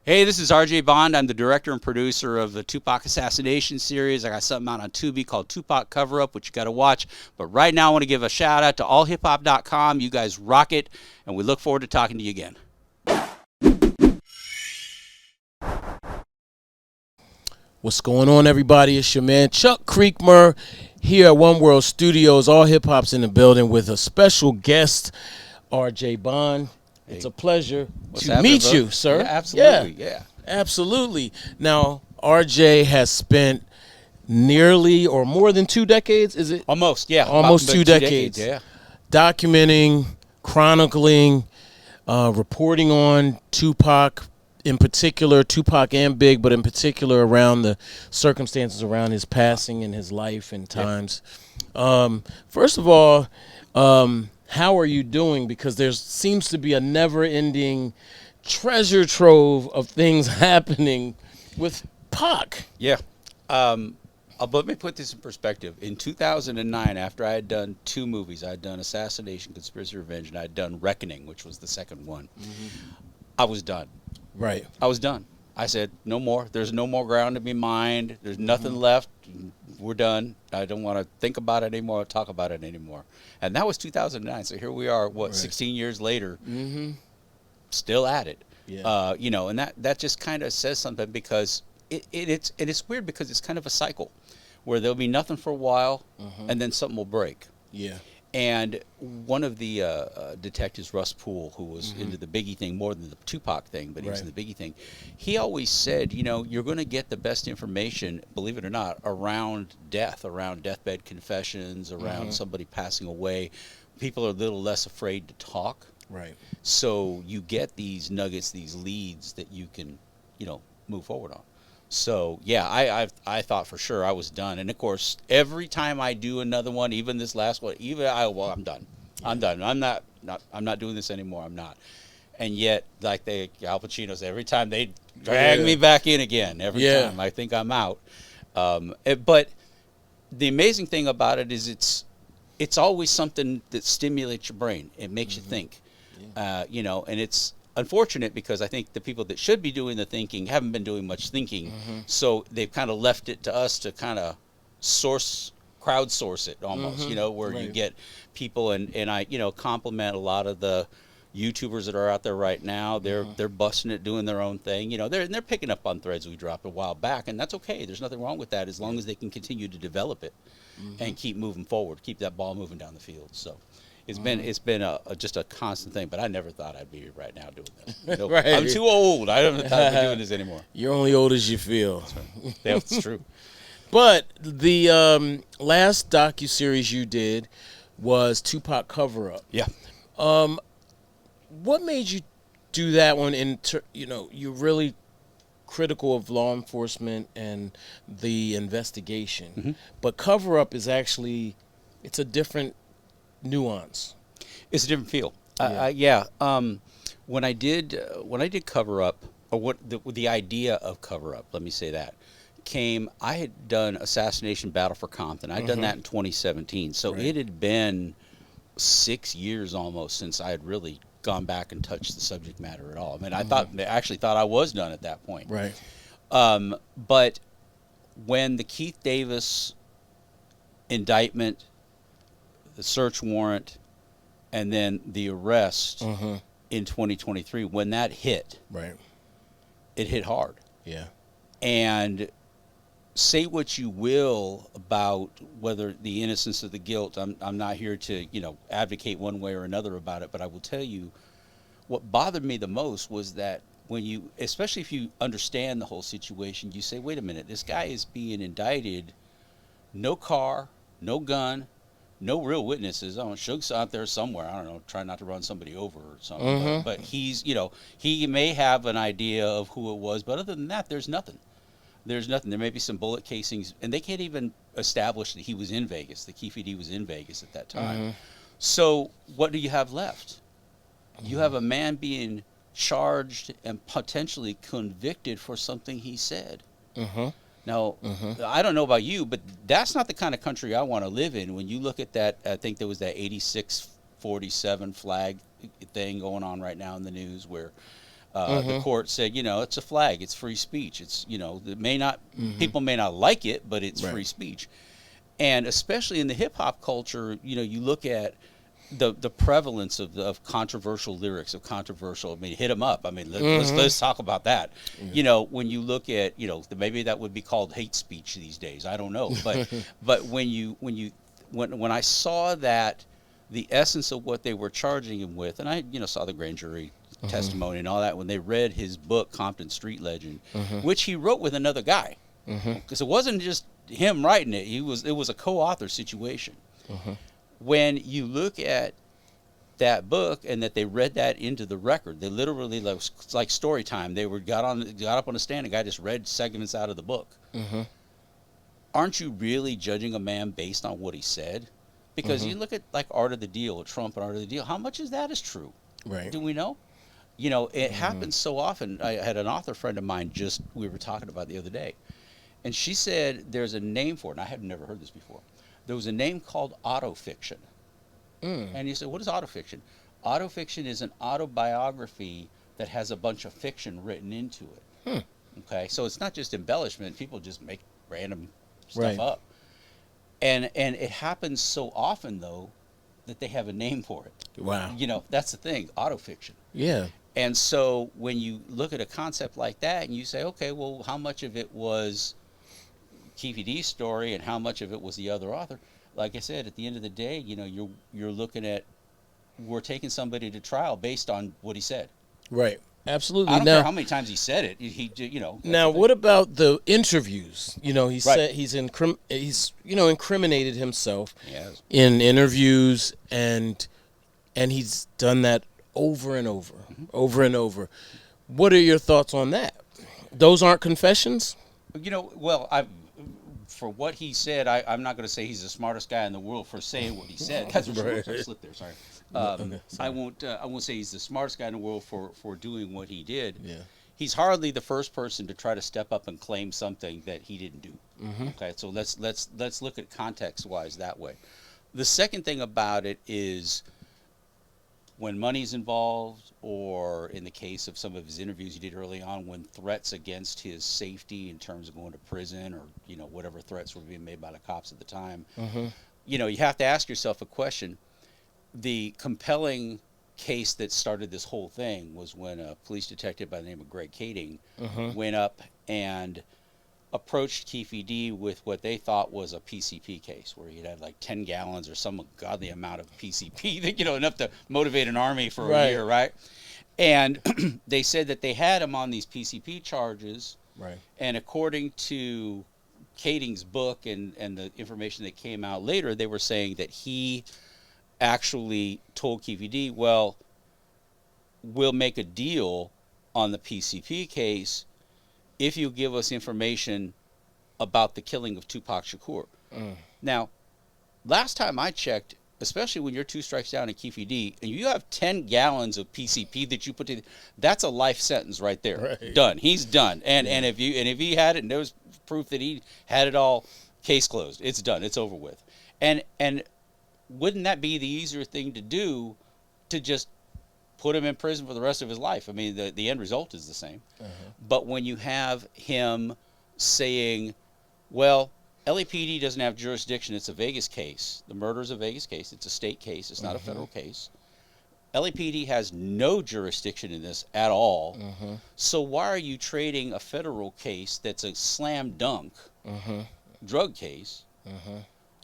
Hey, this is RJ Bond. I'm the director and producer of the Tupac Assassination series. I got something out on Tubi called Tupac Cover Up, which you got to watch. But right now, I want to give a shout out to allhiphop.com. You guys rock it, and we look forward to talking to you again. What's going on, everybody? It's your man Chuck Creekmer here at One World Studios. All Hip Hop's in the building with a special guest, RJ Bond. It's a pleasure to meet you, sir. Yeah, absolutely. Yeah. Absolutely. Now, RJ has spent nearly or more than 2 decades, is it? Almost, yeah. Almost About two decades. Yeah. Documenting, chronicling, reporting on Tupac, in particular, Tupac and Big, but in particular around the circumstances around his passing and his life and times. First of all, how are you doing? Because there seems to be a never-ending treasure trove of things happening with Pac. Yeah. Let me put this in perspective. In 2009, after I had done 2 movies, I had done Assassination, Conspiracy, Revenge, and I had done Reckoning, which was the second one. I was done. Right. I was done. I said, no more. There's no more ground to be mined. There's nothing left. We're done. I don't want to think about it anymore or talk about it anymore. And that was 2009. So here we are, 16 years later, still at it. Yeah. And that just kind of says something because it's weird because it's kind of a cycle where there'll be nothing for a while and then something will break. Yeah. And one of the detectives, Russ Poole, who was into the Biggie thing more than the Tupac thing, but he was in the Biggie thing, he always said, you're going to get the best information, believe it or not, around death, around deathbed confessions, around somebody passing away. People are a little less afraid to talk. Right. So you get these nuggets, these leads that you can, move forward on. So, yeah, I thought for sure I was done. And, of course, every time I do another one, even this last one, I'm done. Yeah. I'm done. I'm not doing this anymore. I'm not. And yet, like Al Pacino said, every time they drag me back in again, every time I think I'm out. But the amazing thing about it is it's always something that stimulates your brain. It makes you think, and it's unfortunate because I think the people that should be doing the thinking haven't been doing much thinking, so they've kind of left it to us to kind of crowdsource it almost, where you get people and I, compliment a lot of the YouTubers that are out there right now. They're busting it, doing their own thing. They're picking up on threads we dropped a while back, and that's okay. There's nothing wrong with that as long as they can continue to develop it and keep moving forward, keep that ball moving down the field. So. It's been just a constant thing, but I never thought I'd be right now doing this. Nope. Right. I'm too old. I don't thought I'd be doing this anymore. You're only old as you feel. That's right. That's true. But the last docuseries you did was Tupac Cover Up. Yeah. What made you do that one? You're really critical of law enforcement and the investigation, but Cover Up is actually it's a different nuance. It's a different feel. When I did Cover Up, or what the idea of Cover Up, let me say that, came. I had done Assassination Battle for Compton. I'd done that in 2017. So it had been 6 years almost since I had really gone back and touched the subject matter at all. I mean, I actually thought I was done at that point. Right. But when the Keith Davis indictment, the search warrant, and then the arrest in 2023, when that hit, it hit hard. Yeah. And say what you will about whether the innocence of the guilt, I'm not here to, advocate one way or another about it, but I will tell you what bothered me the most was that when especially if you understand the whole situation, you say, wait a minute, this guy is being indicted, no car, no gun, no real witnesses. Suge's out there somewhere. I don't know, trying not to run somebody over or something. But he's, he may have an idea of who it was, but other than that, there's nothing. There's nothing. There may be some bullet casings, and they can't even establish that he was in Vegas. The Keffe D was in Vegas at that time. So what do you have left? You have a man being charged and potentially convicted for something he said. Now, I don't know about you, but that's not the kind of country I want to live in. When you look at that, I think there was that 86-47 flag thing going on right now in the news where The court said, it's a flag. It's free speech. It's, it may not, people may not like it, but it's free speech. And especially in the hip hop culture, you look at the prevalence of controversial lyrics, of controversial. I mean, hit 'em up. I mean, let's talk about that. When you look at, maybe that would be called hate speech these days. I don't know, but when I saw that, the essence of what they were charging him with, and I saw the grand jury testimony and all that when they read his book Compton Street Legend, which he wrote with another guy, because it wasn't just him writing it. It was a co-author situation. When you look at that book and that they read that into the record, they literally, like story time. They got up on a stand. A guy just read segments out of the book. Aren't you really judging a man based on what he said? Because you look at like Art of the Deal, Trump and Art of the Deal. How much of that is true? Right? Do we know? It happens so often. I had an author friend of mine we were talking about the other day, and she said there's a name for it. And I had never heard this before. There was a name called autofiction. And you said, what is autofiction? Autofiction is an autobiography that has a bunch of fiction written into it. Okay, so it's not just embellishment. People just make random stuff up. And it happens so often, though, that they have a name for it. Wow. That's the thing, autofiction. Yeah. And so when you look at a concept like that and you say, okay, well, how much of it was Keffe D's story and how much of it was the other author? Like I said, at the end of the day, you're looking at, we're taking somebody to trial based on what he said. Right. Absolutely. I don't care how many times he said it. Now, what about the interviews? He said he's incriminated himself in interviews, and he's done that over and over, over and over. What are your thoughts on that? Those aren't confessions? Well, for what he said, I'm not going to say he's the smartest guy in the world for saying what he said. That's right. I slipped there. Sorry. I won't say he's the smartest guy in the world for doing what he did. Yeah. He's hardly the first person to try to step up and claim something that he didn't do. Okay, so let's look at context wise that way. The second thing about it is when money's involved, or in the case of some of his interviews he did early on, when threats against his safety in terms of going to prison, or whatever threats were being made by the cops at the time, you have to ask yourself a question. The compelling case that started this whole thing was when a police detective by the name of Greg Kading went up and approached Keffe D with what they thought was a PCP case, where he'd had like 10 gallons or some godly amount of PCP, that, enough to motivate an army for a year, right? And they said that they had him on these PCP charges, right? And according to Kading's book and the information that came out later, they were saying that he actually told Keffe D, well, we'll make a deal on the PCP case if you give us information about the killing of Tupac Shakur. Now, last time I checked, especially when you're 2 strikes down in Keffe D, and you have 10 gallons of PCP that you put in, that's a life sentence right there. Right. Done. He's done. And if he had it, and there was proof that he had it all, case closed. It's done. It's over with. And wouldn't that be the easier thing to do, to just put him in prison for the rest of his life? I mean, the end result is the same. But when you have him saying, well, LAPD doesn't have jurisdiction, it's a Vegas case. The murder is a Vegas case. It's a state case. It's not a federal case. LAPD has no jurisdiction in this at all. So why are you trading a federal case that's a slam dunk drug case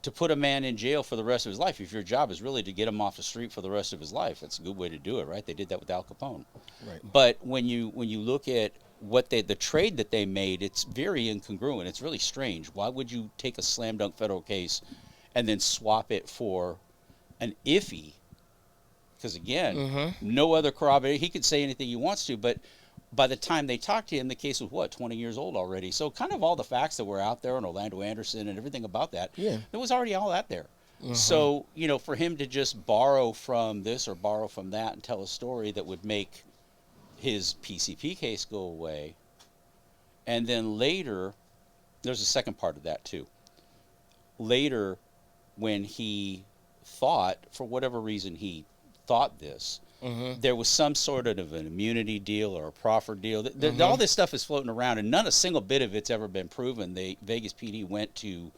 to put a man in jail for the rest of his life? If your job is really to get him off the street for the rest of his life, that's a good way to do it, right? They did that with Al Capone. Right. But when you look at what the trade that they made, it's very incongruent. It's really strange. Why would you take a slam dunk federal case and then swap it for an iffy? Because again, no other corroboration. He could say anything he wants to, but by the time they talked to him, the case was 20 years old already. So kind of all the facts that were out there on Orlando Anderson and everything about that, it was already all out there. So, for him to just borrow from this or borrow from that and tell a story that would make his PCP case go away. And then later, there's a second part of that too. Later, when he thought, for whatever reason he thought this, there was some sort of an immunity deal or a proffer deal. All this stuff is floating around, and a single bit of it's ever been proven. The Vegas PD went to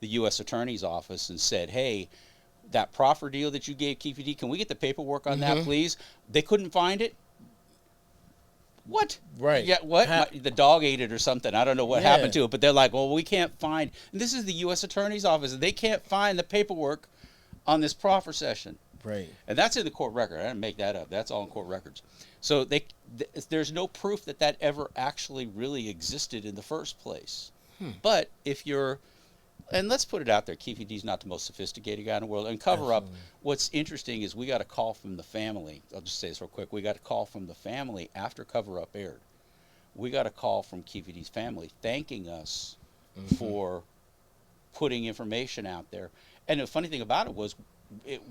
the U.S. Attorney's Office and said, hey, that proffer deal that you gave Keffe D, can we get the paperwork on that, please? They couldn't find it. What? Right. Yeah, what? The dog ate it or something. I don't know what happened to it, but they're like, well, we can't find, and this is the U.S. Attorney's Office, and they can't find the paperwork on this proffer session. Right. And that's in the court record. I didn't make that up. That's all in court records. So there's no proof that ever actually really existed in the first place. But if you're, and let's put it out there, Keffe D's not the most sophisticated guy in the world. And cover up, what's interesting is we got a call from the family. I'll just say this real quick. We got a call from the family after Cover Up aired. We got a call from Keffe D's family thanking us for putting information out there. And the funny thing about it was,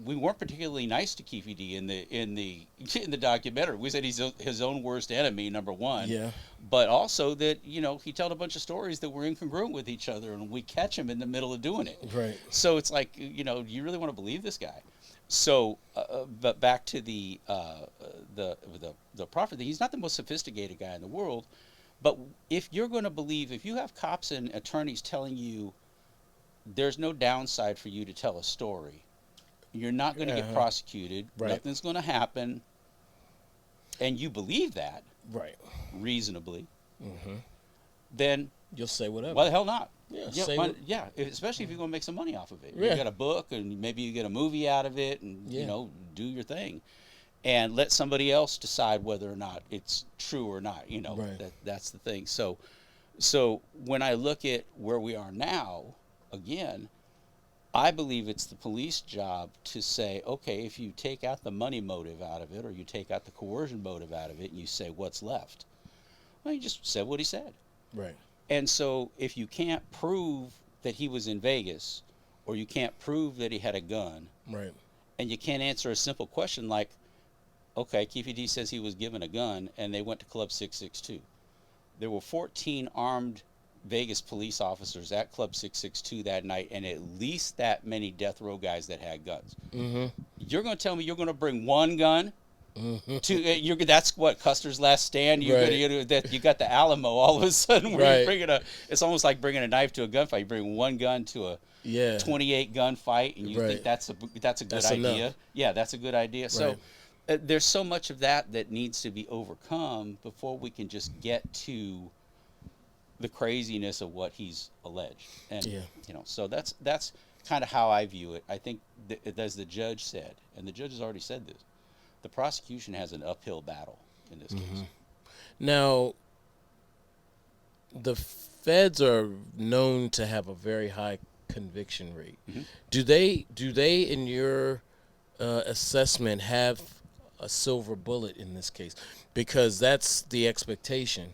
we weren't particularly nice to Keffe D in the documentary. We said he's his own worst enemy, number one. Yeah. But also that, he told a bunch of stories that were incongruent with each other, and we catch him in the middle of doing it. Right. So it's like, do you really want to believe this guy? So, but back to the prophet thing, he's not the most sophisticated guy in the world. But if you're going to believe, if you have cops and attorneys telling you there's no downside for you to tell a story, you're not going to get prosecuted. Right. Nothing's going to happen. And you believe that, Right. reasonably, then You'll say whatever. why the hell not? Yeah, Yeah, say especially if you're going to make some money off of it. Yeah. You got a book, and maybe you get a movie out of it, and do your thing, and let somebody else decide whether or not it's true or not. Right. That's the thing. So when I look at where we are now, again, I believe it's the police job to say, okay, if you take out the money motive out of it, or you take out the coercion motive out of it, and you say what's left, well, he just said what he said. Right. And so if you can't prove that he was in Vegas, or you can't prove that he had a gun, Right. and you can't answer a simple question like, okay, Keffe D says he was given a gun, and they went to Club 662. There were 14 armed Vegas police officers at Club 662 that night, and at least that many death row guys that had guns. You're going to tell me you're going to bring one gun to that's what Custer's Last Stand. You got the Alamo all of a sudden. Where you're bringing it's almost like bringing a knife to a gunfight. You bring one gun to a 28 gun fight, and you think that's a good idea. Enough. Yeah, that's a good idea. So there's so much of that needs to be overcome before we can just get to the craziness of what he's alleged. And so that's kind of how I view it. I think as the judge said, and the judge has already said this, the prosecution has an uphill battle in this case. Now, the feds are known to have a very high conviction rate. Do they in your assessment have a silver bullet in this case? Because that's the expectation.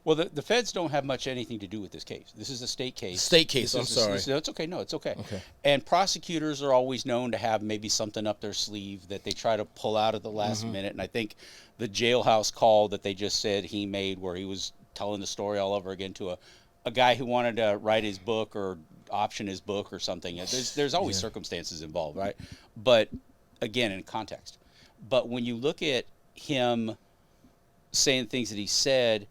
Well, the feds don't have much anything to do with this case. This is a state case. I'm sorry. It's okay. No, it's okay. Okay. And prosecutors are always known to have maybe something up their sleeve that they try to pull out at the last minute. And I think the jailhouse call that they just said he made, where he was telling the story all over again to a guy who wanted to write his book or option his book or something. There's always circumstances involved, right? But again, in context. But when you look at him saying things that he said,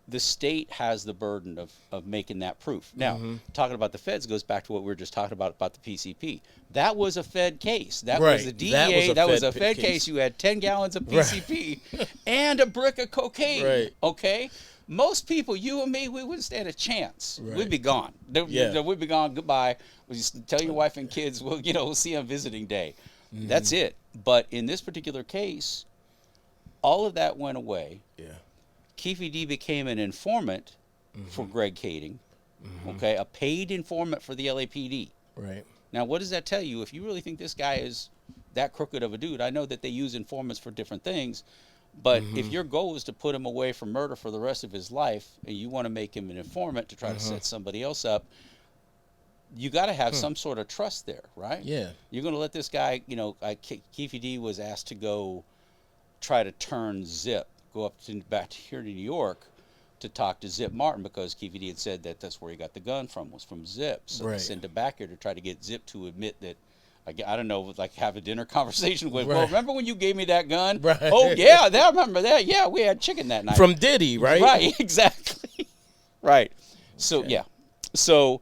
the state has the burden of making that proof. Now, talking about the feds goes back to what we were just talking about the PCP. That was a Fed case. That was a DEA. That was a Fed case. You had 10 gallons of PCP and a brick of cocaine. Right. Okay? Most people, you and me, we wouldn't stand a chance. Right. We'd be gone. We'd be gone. Goodbye. We just tell your wife and kids, we'll see you on visiting day. That's it. But in this particular case, all of that went away. Yeah. Keffe D became an informant for Greg Kading, okay, a paid informant for the LAPD. Right. Now, what does that tell you? If you really think this guy is that crooked of a dude, I know that they use informants for different things, but if your goal is to put him away from murder for the rest of his life, and you want to make him an informant to try to set somebody else up, you got to have some sort of trust there, right? Yeah. You're going to let this guy, Keffe D was asked to go try to turn Zip, go back here to New York to talk to Zip Martin, because Keffe D had said that that's where he got the gun from, was from Zip. So they sent him back here to try to get Zip to admit that I don't know, like have a dinner conversation with. Right. Well, remember when you gave me that gun? Right. Oh yeah, I remember that. Yeah, we had chicken that night. From Diddy, right? Right, exactly. Right. So Okay. yeah. So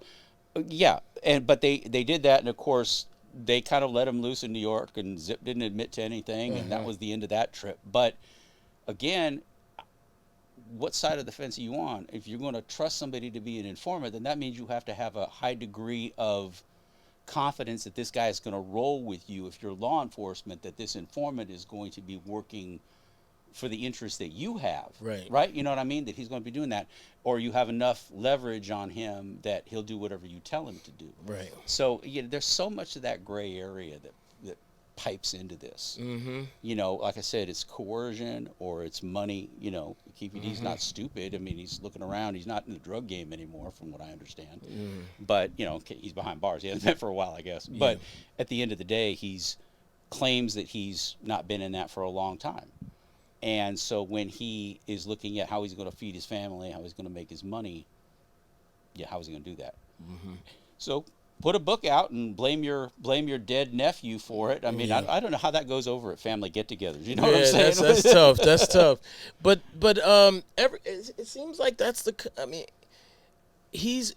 yeah, but they did that, and of course they kind of let him loose in New York, and Zip didn't admit to anything, and that was the end of that trip. But again, what side of the fence are you on? If you're going to trust somebody to be an informant, then that means you have to have a high degree of confidence that this guy is going to roll with you. If you're law enforcement, that this informant is going to be working for the interest that you have, Right. You know what I mean? That he's going to be doing that, or you have enough leverage on him that he'll do whatever you tell him to do. Right. So there's so much of that gray area that pipes into this. Mm-hmm. Like I said, it's coercion or it's money. Keffe D's not stupid. I mean, he's looking around. He's not in the drug game anymore, from what I understand. But he's behind bars. He hasn't been for a while, I guess. Yeah. But at the end of the day, he's claims that he's not been in that for a long time. And so when he is looking at how he's going to feed his family, how he's going to make his money, how is he going to do that? So put a book out and blame your dead nephew for it. I mean, I don't know how that goes over at family get-togethers. You know what I'm saying? That's tough. That's tough. But it seems like that's the. I mean, he's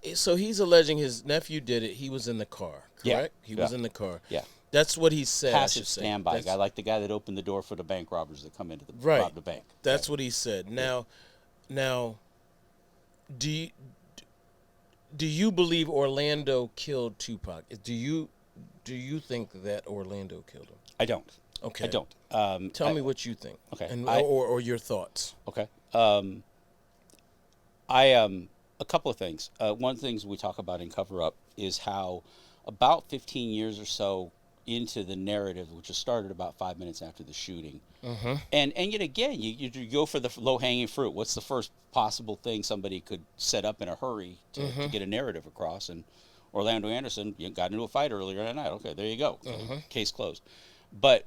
alleging his nephew did it. He was in the car. Correct. Yeah. He was in the car. Yeah. That's what he said. Passive standby guy, like the guy that opened the door for the bank robbers that come into the rob the bank. That's what he said. Now, do you believe Orlando killed Tupac? Do you think that Orlando killed him? I don't. Okay. I don't. Tell me what you think. Okay. And, or your thoughts. Okay. A couple of things. One of the things we talk about in Cover Up is how about 15 years or so into the narrative, which was started about 5 minutes after the shooting. And yet again, you go for the low-hanging fruit. What's the first possible thing somebody could set up in a hurry to get a narrative across? And Orlando Anderson got into a fight earlier that night. Okay, there you go. Case closed. But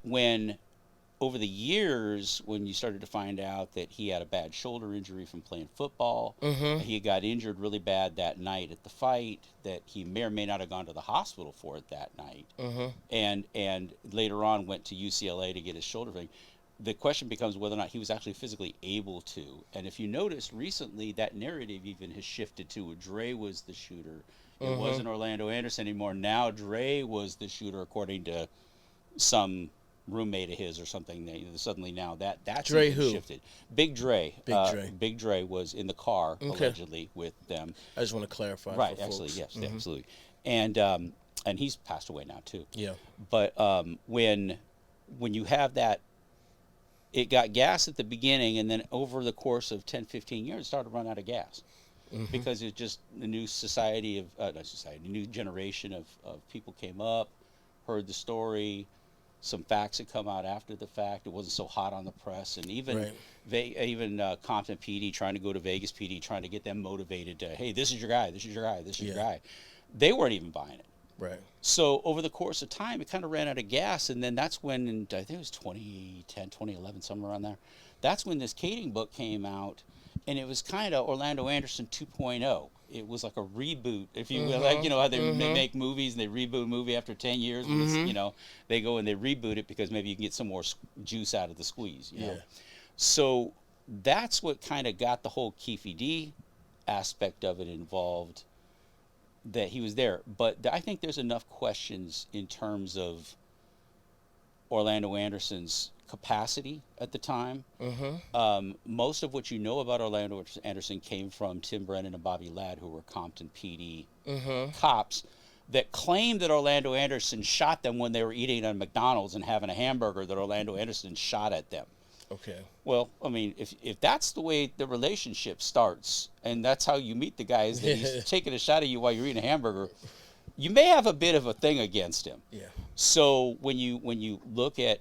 over the years, when you started to find out that he had a bad shoulder injury from playing football, he got injured really bad that night at the fight, that he may or may not have gone to the hospital for it that night, and later on went to UCLA to get his shoulder thing. The question becomes whether or not he was actually physically able to. And if you notice recently, that narrative even has shifted to Dre was the shooter. It wasn't Orlando Anderson anymore. Now Dre was the shooter, according to some roommate of his or something. Suddenly now that's Dre even who? shifted. Big Dre. Dre. Big Dre was in the car allegedly with them. I just want to clarify. Right. For Actually, folks. yes, absolutely. And he's passed away now too. Yeah. But when you have that, it got gas at the beginning, and then over the course of 10, 15 years, it started to run out of gas. Because it's just a new society of a new generation of people came up, heard the story. Some facts had come out after the fact. It wasn't so hot on the press, and even Compton PD trying to go to Vegas PD, trying to get them motivated to, hey, this is your guy, this is your guy, this is your guy. They weren't even buying it. Right. So over the course of time, it kind of ran out of gas, and then that's when, I think it was 2010, 2011, somewhere around there. That's when this Kading book came out, and it was kind of Orlando Anderson 2.0. It was like a reboot, if you will. Like, how they make movies and they reboot a movie after 10 years. When it's, they go and they reboot it because maybe you can get some more juice out of the squeeze. You know? So that's what kind of got the whole Keffe D aspect of it involved, that he was there. But I think there's enough questions in terms of Orlando Anderson's capacity at the time. Most of what you know about Orlando Anderson came from Tim Brennan and Bobby Ladd, who were Compton PD cops that claimed that Orlando Anderson shot them when they were eating at McDonald's and having a hamburger, that Orlando Anderson shot at them. Okay. Well, I mean, if that's the way the relationship starts, and that's how you meet the guy, is that he's taking a shot at you while you're eating a hamburger, you may have a bit of a thing against him. Yeah. So when you look at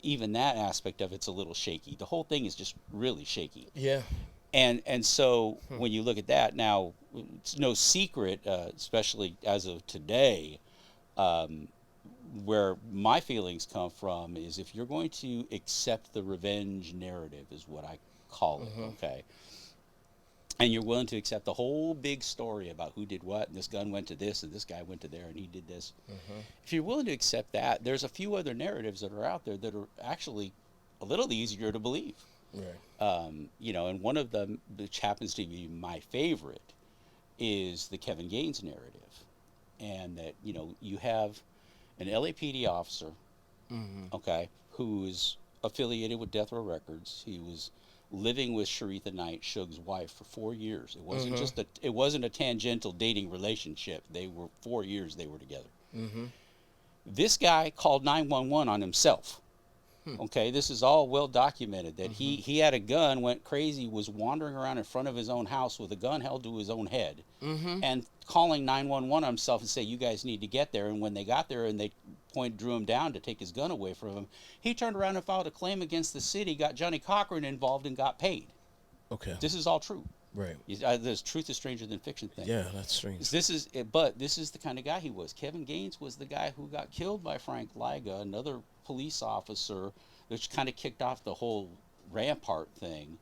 even that aspect of it's a little shaky. The whole thing is just really shaky. Yeah. And so when you look at that now, it's no secret, especially as of today, where my feelings come from is, if you're going to accept the revenge narrative, is what I call it, okay? and you're willing to accept the whole big story about who did what, and this gun went to this, and this guy went to there, and he did this. If you're willing to accept that, there's a few other narratives that are out there that are actually a little easier to believe. Right. You know, and one of them, which happens to be my favorite, is the Kevin Gaines narrative, and that, you know, you have an LAPD officer, okay, who is affiliated with Death Row Records. He was living with Sharitha Knight, Suge's wife, for 4 years. It wasn't it wasn't a tangential dating relationship. They were 4 years they were together. This guy called 911 on himself. Okay, this is all well documented that he had a gun, went crazy, was wandering around in front of his own house with a gun held to his own head, and calling 911 on himself and say, "You guys need to get there." And when they got there and they drew him down to take his gun away from him, he turned around and filed a claim against the city, got Johnny Cochran involved, and got paid. Okay. This is all true. Right. There's truth is stranger than fiction thing. Yeah, that's strange. But this is the kind of guy he was. Kevin Gaines was the guy who got killed by Frank Liga, another police officer, which kind of kicked off the whole Rampart thing,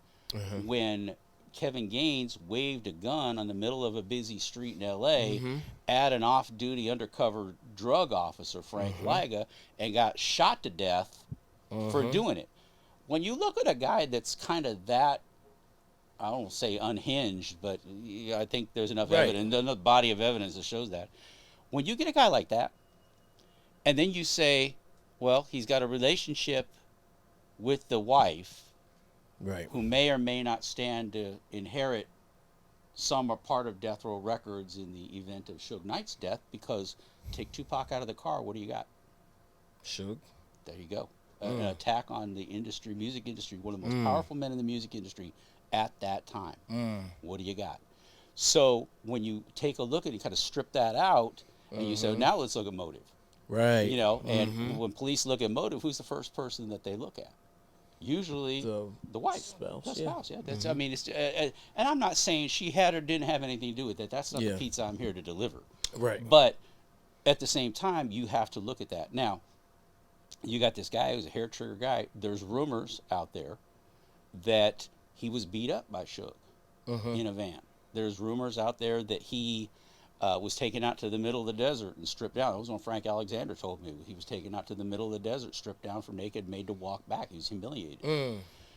when Kevin Gaines waved a gun on the middle of a busy street in L.A. at an off-duty undercover drug officer, Frank Liga, and got shot to death for doing it. When you look at a guy that's kind of that, I don't say unhinged, but I think there's enough evidence, enough body of evidence that shows that. When you get a guy like that, and then you say, well, he's got a relationship with the wife, right, who may or may not stand to inherit some or part of Death Row Records in the event of Suge Knight's death, because take Tupac out of the car, what do you got? Suge. There you go. An attack on the industry, music industry, one of the most powerful men in the music industry at that time. What do you got? So when you take a look at it, kind of strip that out, and you say, now let's look at motive. Right. You know, and when police look at motive, who's the first person that they look at? Usually the wife, spouse. The spouse. Yeah, that's. I mean, it's. And I'm not saying she had or didn't have anything to do with it. That's not the pizza I'm here to deliver. Right. But at the same time, you have to look at that. Now, you got this guy who's a hair trigger guy. There's rumors out there that he was beat up by Suge in a van. There's rumors out there that he was taken out to the middle of the desert and stripped down. That was when Frank Alexander told me. He was taken out to the middle of the desert, stripped down for naked, made to walk back. He was humiliated.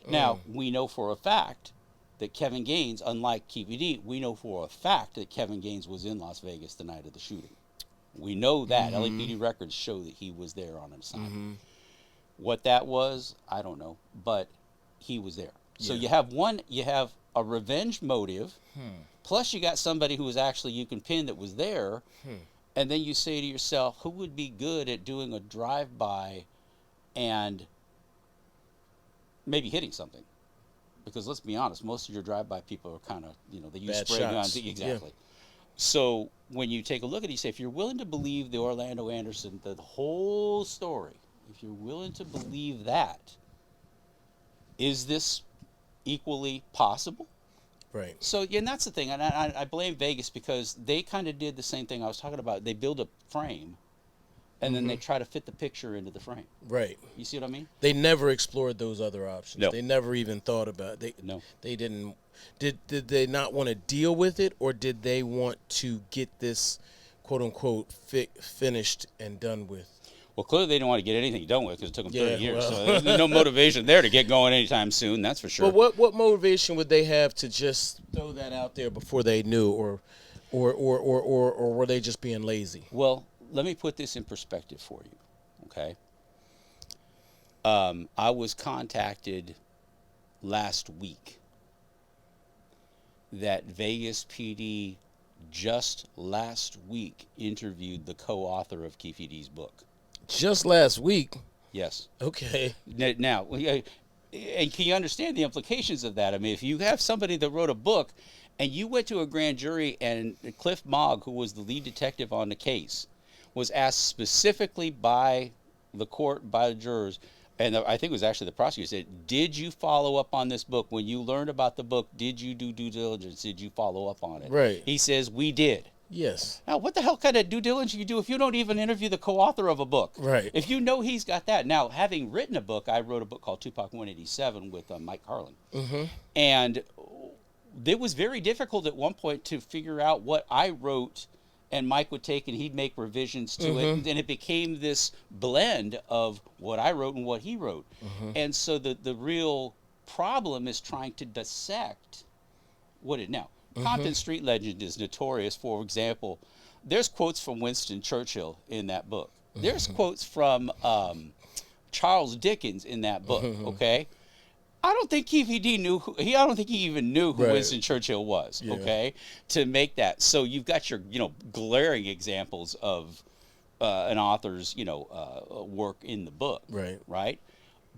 Now, we know for a fact that Kevin Gaines, unlike Keffe D, we know for a fact that Kevin Gaines was in Las Vegas the night of the shooting. We know that. LAPD records show that he was there on an assignment. What that was, I don't know, but he was there. So you have a revenge motive, plus you got somebody who was actually, you can pin, that was there, and then you say to yourself, who would be good at doing a drive-by and maybe hitting something? Because let's be honest, most of your drive-by people are kind of, they use bad spray shots. guns. Exactly. Yeah. So when you take a look at it, you say, if you're willing to believe the Orlando Anderson, the whole story, if you're willing to believe that, is this equally possible? Right. So, and that's the thing, and I blame Vegas because they kind of did the same thing I was talking about. They build a frame, and then they try to fit the picture into the frame. Right. You see what I mean? They never explored those other options. No. They never even thought about it. They didn't. Did they not want to deal with it, or did they want to get this, quote unquote, finished and done with? Well, clearly they didn't want to get anything done with because it took them 30 years. So there's no motivation there to get going anytime soon. That's for sure. But what motivation would they have to just throw that out there before they knew, or were they just being lazy? Well, let me put this in perspective for you. Okay. I was contacted last week that Vegas PD just last week interviewed the co-author of Keffe D's book. Just last week? Yes. Okay. Now, and can you understand the implications of that? I mean, if you have somebody that wrote a book and you went to a grand jury and Cliff Mogg, who was the lead detective on the case, was asked specifically by the court, by the jurors, and I think it was actually the prosecutor, said, did you follow up on this book? When you learned about the book, did you do due diligence? Did you follow up on it? Right. He says, we did. Yes. Now, what the hell kind of due diligence you do if you don't even interview the co-author of a book? Right. If you know he's got that. Now, having written a book, I wrote a book called Tupac 187 with Mike Carlin. And it was very difficult at one point to figure out what I wrote, and Mike would take and he'd make revisions to it, and then it became this blend of what I wrote and what he wrote. And so the real problem is trying to dissect what it now. Compton Street Legend is notorious. For example, there's quotes from Winston Churchill in that book. There's quotes from Charles Dickens in that book. Okay, I don't think Keffe D knew. I don't think he even knew who Right. Winston Churchill was. Yeah. Okay, to make that. So you've got your glaring examples of an author's work in the book. Right. Right.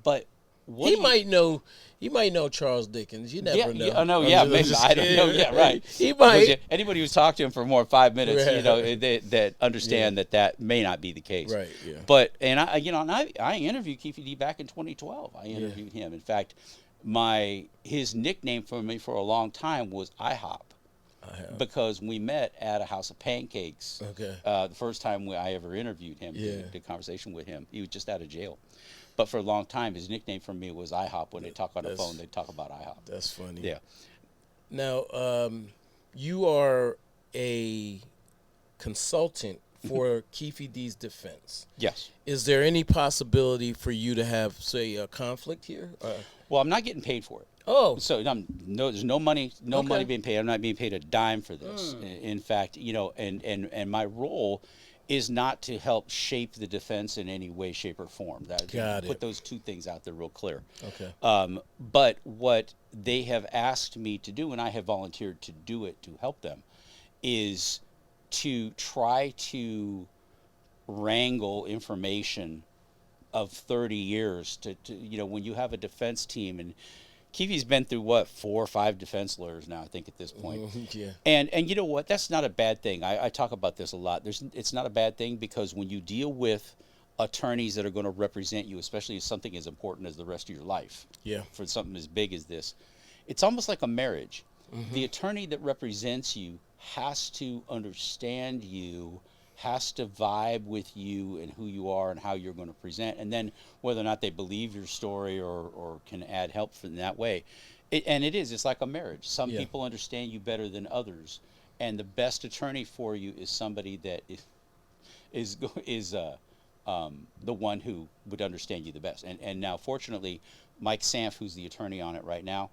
But what He do you- might know. He might know Charles Dickens. You never know. I know. I'm Yeah, just- maybe just I don't know. kidding. Yeah, right. He But might. anybody who's talked to him for more than 5 minutes, Right. that understand that may not be the case. Right. Yeah. But I interviewed Keffe D back in 2012. I interviewed him. In fact, his nickname for me for a long time was IHOP. Because we met at a house of pancakes. Okay. The first time I ever interviewed him, did a conversation with him. He was just out of jail. But for a long time, his nickname for me was IHOP. When they talk on the phone, they talk about IHOP. That's funny. Yeah. Now, you are a consultant for Keffe D's defense. Yes. Is there any possibility for you to have, say, a conflict here? Well, I'm not getting paid for it. Oh, So there's no money, Okay. money being paid. I'm not being paid a dime for this. In fact, and my role is not to help shape the defense in any way, shape, or form. Got Put it. those two things out there real clear. okay. But what they have asked me to do, and I have volunteered to do it to help them, is to try to wrangle information of 30 years to when you have a defense team, and Kefe's been through 4 or 5 defense lawyers now, I think, at this point. Yeah. And you know what? That's not a bad thing. I talk about this a lot. It's not a bad thing, because when you deal with attorneys that are going to represent you, especially something as important as the rest of your life, Yeah. for something as big as this, it's almost like a marriage. The attorney that represents you has to understand you, has to vibe with you and who you are and how you're going to present, and then whether or not they believe your story or can add help in that way. It's like a marriage. Some Yeah. people understand you better than others, and the best attorney for you is somebody that is the one who would understand you the best. And now, fortunately, Mike Sanf, who's the attorney on it right now,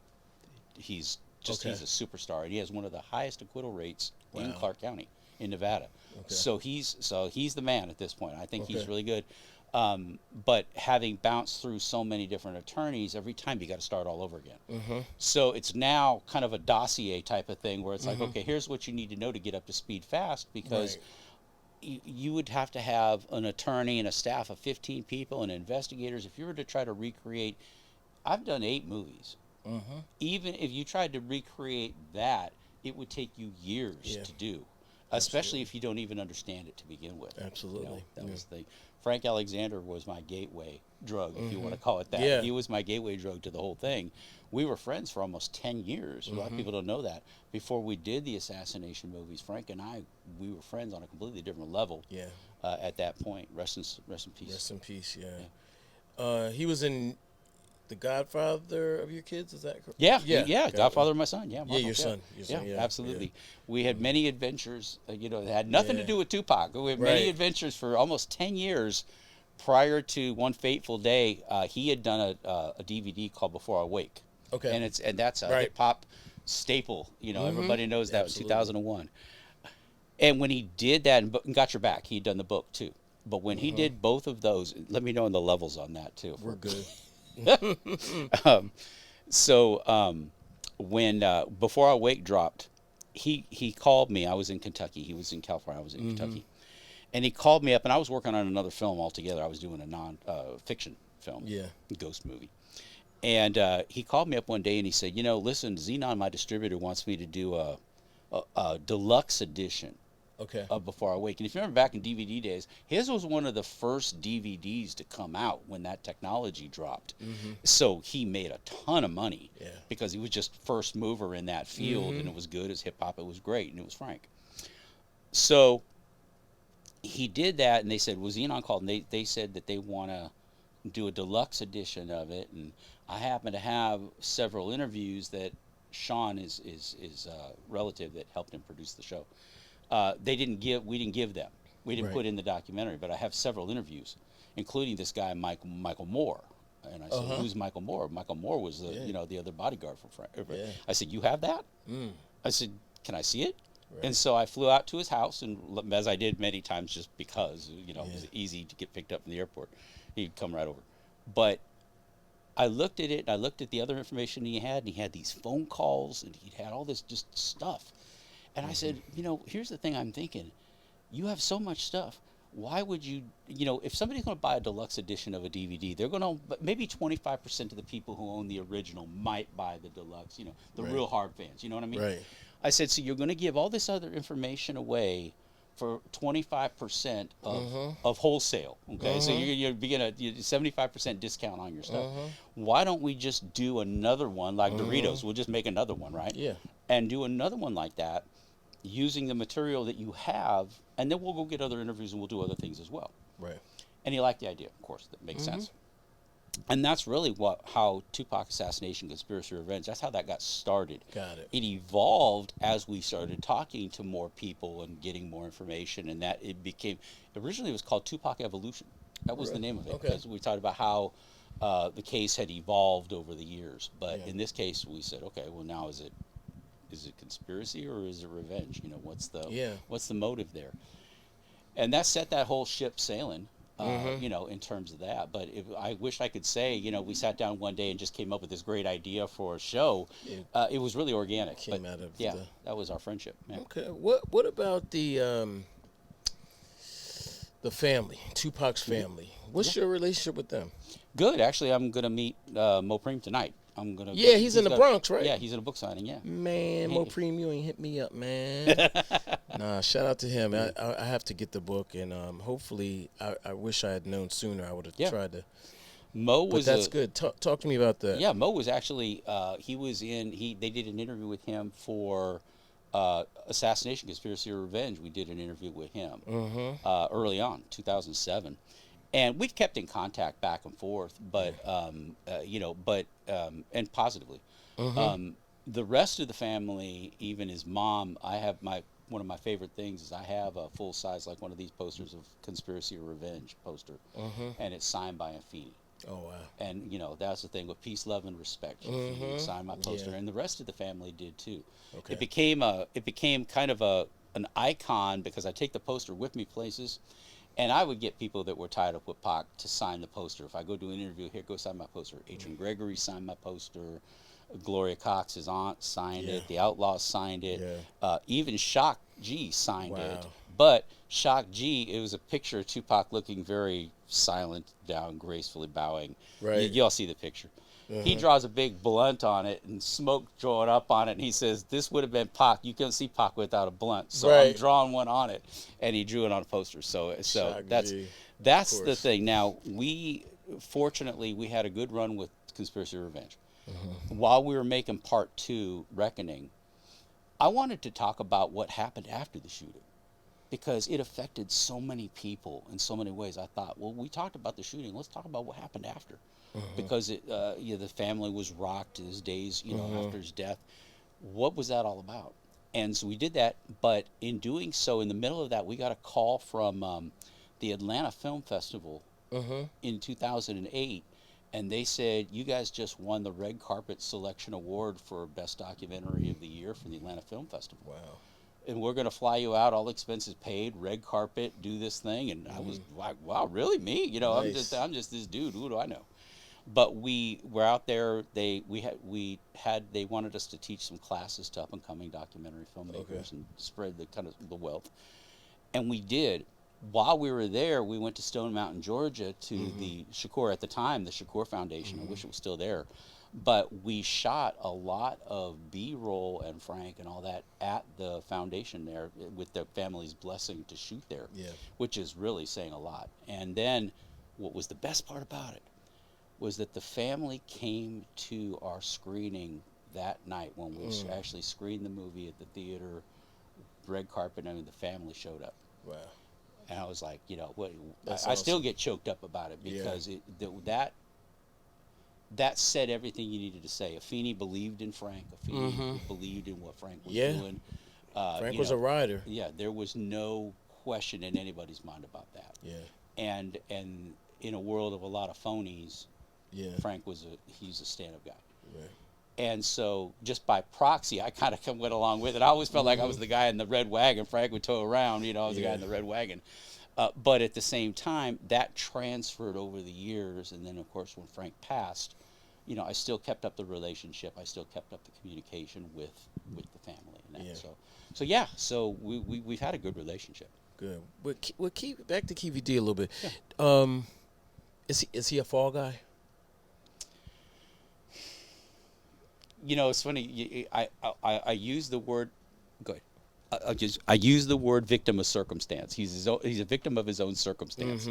he's a superstar, and he has one of the highest acquittal rates in Wow. Clark County in Nevada. Okay. So he's the man at this point. I think he's Okay. really good. But having bounced through so many different attorneys, every time you got to start all over again. So it's now kind of a dossier type of thing where it's like, okay, here's what you need to know to get up to speed fast, because you would have to have an attorney and a staff of 15 people and investigators. If you were to try to recreate, I've done 8 movies. Even if you tried to recreate that, it would take you years to do, especially if you don't even understand it to begin with. Absolutely. That was the Frank Alexander was my gateway drug, if you want to call it that. Yeah. He was my gateway drug to the whole thing. We were friends for almost 10 years. A lot of people don't know that. Before we did the assassination movies, Frank and I, we were friends on a completely different level. Yeah. At that point, rest in peace. Rest in peace. Yeah. He was in The Godfather of your kids. Is that correct? Yeah. Godfather of my son. Yeah, Yeah, your son. Your son, yeah, absolutely. We had many adventures. That had nothing to do with Tupac. We had many Right. adventures for almost 10 years. Prior to one fateful day, he had done a DVD called Before I Wake. Okay. And that's a Right. hip hop staple. Everybody knows that. Absolutely. 2001. And when he did that and Got Your Back, he'd done the book too. But when he did both of those, let me know in the levels on that too. We're good. When Before I Wake dropped, he called me. I was in Kentucky. He was in California. I was in Kentucky. And he called me up, and I was working on another film altogether. I was doing a non-fiction film, Yeah. ghost movie. And he called me up one day, and he said, listen, Xenon, my distributor, wants me to do a deluxe edition Okay. of Before I Wake. And if you remember back in DVD days, his was one of the first DVDs to come out when that technology dropped. So he made a ton of money because he was just first mover in that field, and it was good as hip-hop. It was great, and it was Frank. So he did that, and they said, well, Xenon called, and they said that they want to do a deluxe edition of it. And I happen to have several interviews that Sean is a relative that helped him produce the show. We didn't give them. We didn't Right. put in the documentary, but I have several interviews, including this guy Michael Moore. And I said, "Who's Michael Moore?" Michael Moore was the the other bodyguard for Frank. Yeah. I said, "You have that?" I said, "Can I see it?" Right. And so I flew out to his house, and as I did many times, just because it was easy to get picked up from the airport, he'd come right over. But I looked at it, and I looked at the other information he had, and he had these phone calls, and he had all this just stuff. And I said, here's the thing I'm thinking. You have so much stuff. Why would you, if somebody's going to buy a deluxe edition of a DVD, they're going to, maybe 25% of the people who own the original might buy the deluxe, the Right. real hard fans. You know what I mean? Right. I said, so you're going to give all this other information away for 25% of wholesale. Okay, so you're beginning a 75% discount on your stuff. Why don't we just do another one like Doritos? We'll just make another one, right? Yeah. And do another one like that, using the material that you have, and then we'll go get other interviews and we'll do other things as well. Right. And he liked the idea, of course. That makes sense. And that's really how Tupac Assassination Conspiracy Revenge, that's how that got started. Got it. It evolved as we started talking to more people and getting more information, and that it became, originally it was called Tupac Evolution. That was the name of it, Okay. because we talked about how the case had evolved over the years. But Yeah. in this case, we said, okay, well, now is it conspiracy or is it revenge? What's the motive there? And that set that whole ship sailing. In terms of that. But I wish I could say, we sat down one day and just came up with this great idea for a show. It was really organic. Came out of that was our friendship. Yeah. Okay. What about the family, Tupac's family? What's your relationship with them? Good. Actually, I'm going to meet Mo Preem tonight. I'm gonna. Yeah, he's in the Bronx, right? Yeah, he's in a book signing. Yeah. Man, Mo Preem, you ain't hit me up, man. Nah, shout out to him. I have to get the book, and hopefully, I wish I had known sooner. I would have tried to. Mo But was. that's good. Talk to me about that. Yeah, Mo was actually. He was in. They did an interview with him for Assassination Conspiracy or Revenge. We did an interview with him early on, 2007. And we've kept in contact back and forth, but and positively. The rest of the family, even his mom, I have one of my favorite things is I have a full size, like one of these posters of Conspiracy or Revenge poster, and it's signed by Afeni. Oh wow! And that's the thing with peace, love, and respect. Afeni signed my poster, and the rest of the family did too. Okay. It became kind of an icon because I take the poster with me places. And I would get people that were tied up with Pac to sign the poster. If I go do an interview, here, go sign my poster. Adrian Gregory signed my poster. Gloria Cox, his aunt, signed it. The Outlaws signed it. Even Shock G signed it. But Shock G, it was a picture of Tupac looking very silent, down, gracefully bowing. Right. Y'all see the picture. He draws a big blunt on it and smoke drawn up on it, and he says, "This would have been Pac. You couldn't see Pac without a blunt, so I'm drawing one on it." And he drew it on a poster. So that's the thing. Now fortunately we had a good run with Conspiracy or Revenge. While we were making Part 2, Reckoning, I wanted to talk about what happened after the shooting, because it affected so many people in so many ways. I thought, well, we talked about the shooting. Let's talk about what happened after. Because the family was rocked his days, after his death. What was that all about? And so we did that. But in doing so, in the middle of that, we got a call from the Atlanta Film Festival in 2008, and they said, "You guys just won the Red Carpet Selection Award for Best Documentary of the Year from the Atlanta Film Festival. Wow. And we're going to fly you out, all expenses paid, red carpet, do this thing." And I was like, "Wow, really, me? Nice. I'm just this dude. Who do I know?" But we were out there. They wanted us to teach some classes to up and coming documentary filmmakers and spread the wealth, and we did. While we were there, we went to Stone Mountain, Georgia, to the Shakur, at the time, the Shakur Foundation. I wish it was still there, but we shot a lot of B-roll and Frank and all that at the foundation there with the family's blessing to shoot there, which is really saying a lot. And then, what was the best part about it was that the family came to our screening that night when we actually screened the movie at the theater, red carpet, and the family showed up. Wow. And I was like, I awesome. still get choked up about it because that said everything you needed to say. Afeni believed in Frank. Afeni believed in what Frank was doing. Frank You was a know, rider. yeah, there was no question in anybody's mind about that. Yeah. And in a world of a lot of phonies, Yeah. Frank he's a stand-up guy. Right. And so just by proxy, I kind of went along with it. I always felt like I was the guy in the red wagon. Frank would tow around, I was the guy in the red wagon. But at the same time, that transferred over the years. And then, of course, when Frank passed, I still kept up the relationship. I still kept up the communication with the family. And that. So we've had a good relationship. Good. But back to Keffe D a little bit. Yeah. Is he a fall guy? It's funny. I use the word. Go ahead. I use the word victim of circumstance. He's a victim of his own circumstance.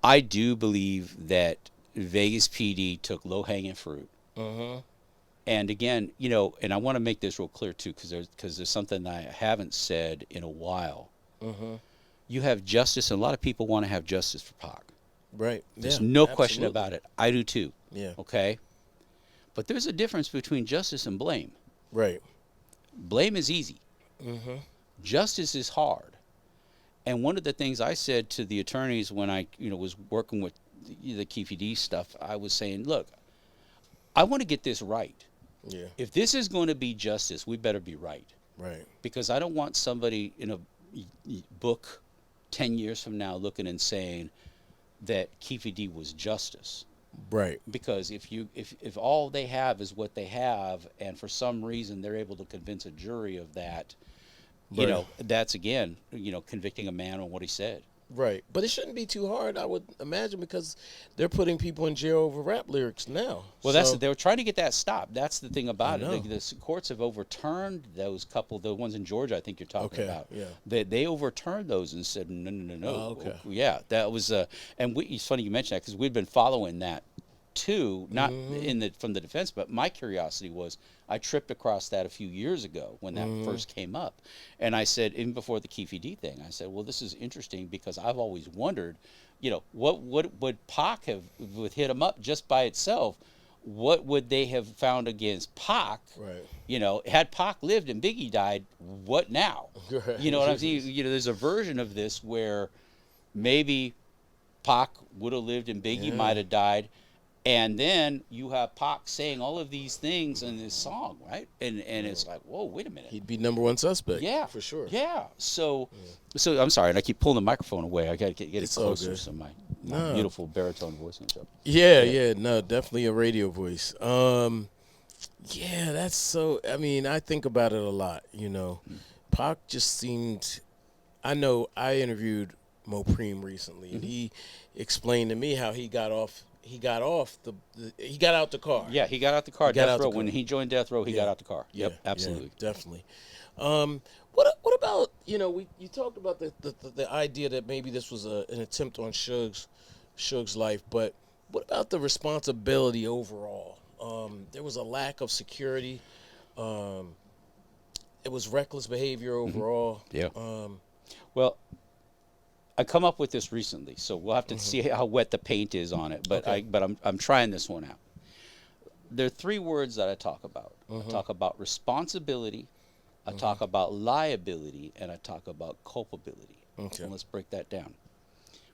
I do believe that Vegas PD took low hanging fruit. And again, and I want to make this real clear too, because there's something I haven't said in a while. You have justice, and a lot of people want to have justice for Pac. Right. There's no question about it. I do too. Yeah. Okay. But there's a difference between justice and blame. Right. Blame is easy. Justice is hard. And one of the things I said to the attorneys when I, was working with the Keffe D stuff, I was saying, look, I want to get this right. Yeah. If this is going to be justice, we better be right. Right. Because I don't want somebody in a book 10 years from now looking and saying that Keffe D was justice. Right. Because if all they have is what they have, and for some reason they're able to convince a jury of that, that's again, convicting a man on what he said. Right. But it shouldn't be too hard, I would imagine, because they're putting people in jail over rap lyrics now. Well, they were trying to get that stopped. That's the thing about I it. The courts have overturned those couple, the ones in Georgia, I think you're talking about. Yeah. They overturned those and said, no. Oh, okay. Yeah, that was, and it's funny you mentioned that because we'd been following that too, not from the defense, but my curiosity was, I tripped across that a few years ago when that first came up, and I said, even before the Keffe D thing, I said, well, this is interesting because I've always wondered, what would Pac have would hit him up just by itself? What would they have found against Pac? Right. Had Pac lived and Biggie died, what now? Right. You know what I'm saying? There's a version of this where maybe Pac would have lived and Biggie might have died. And then you have Pac saying all of these things in this song, right? And it's like, whoa, wait a minute. He'd be #1 suspect. Yeah, for sure. Yeah. So I'm sorry, and I keep pulling the microphone away. I got to get it closer so my beautiful baritone voice can show. Yeah. No, definitely a radio voice. Yeah, that's so. I mean, I think about it a lot. Pac just seemed. I know I interviewed Mopreme recently, and he explained to me how he got off. He got out the car. Yeah, he got out the car. Death Row. When he joined Death Row, he got out the car. Yep, absolutely. Yeah, definitely. What about you talked about the idea that maybe this was an attempt on Suge's life, but what about the responsibility overall? There was a lack of security. It was reckless behavior overall. Yeah. Well, I come up with this recently, so we'll have to see how wet the paint is on it. But I'm trying this one out. There are 3 words that I talk about. I talk about responsibility, I talk about liability, and I talk about culpability. Okay. And let's break that down.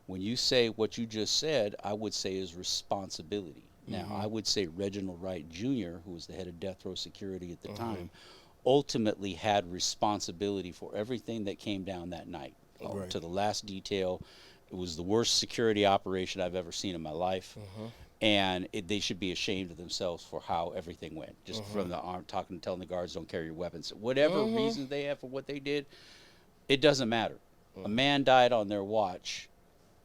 When you say what you just said, I would say is responsibility. Now, I would say Reginald Wright Jr., who was the head of Death Row Security at the time, ultimately had responsibility for everything that came down that night. Right. To the last detail. It was the worst security operation I've ever seen in my life. And they should be ashamed of themselves for how everything went. Just from the arm, telling the guards, don't carry your weapons. Whatever reasons they have for what they did, it doesn't matter. A man died on their watch.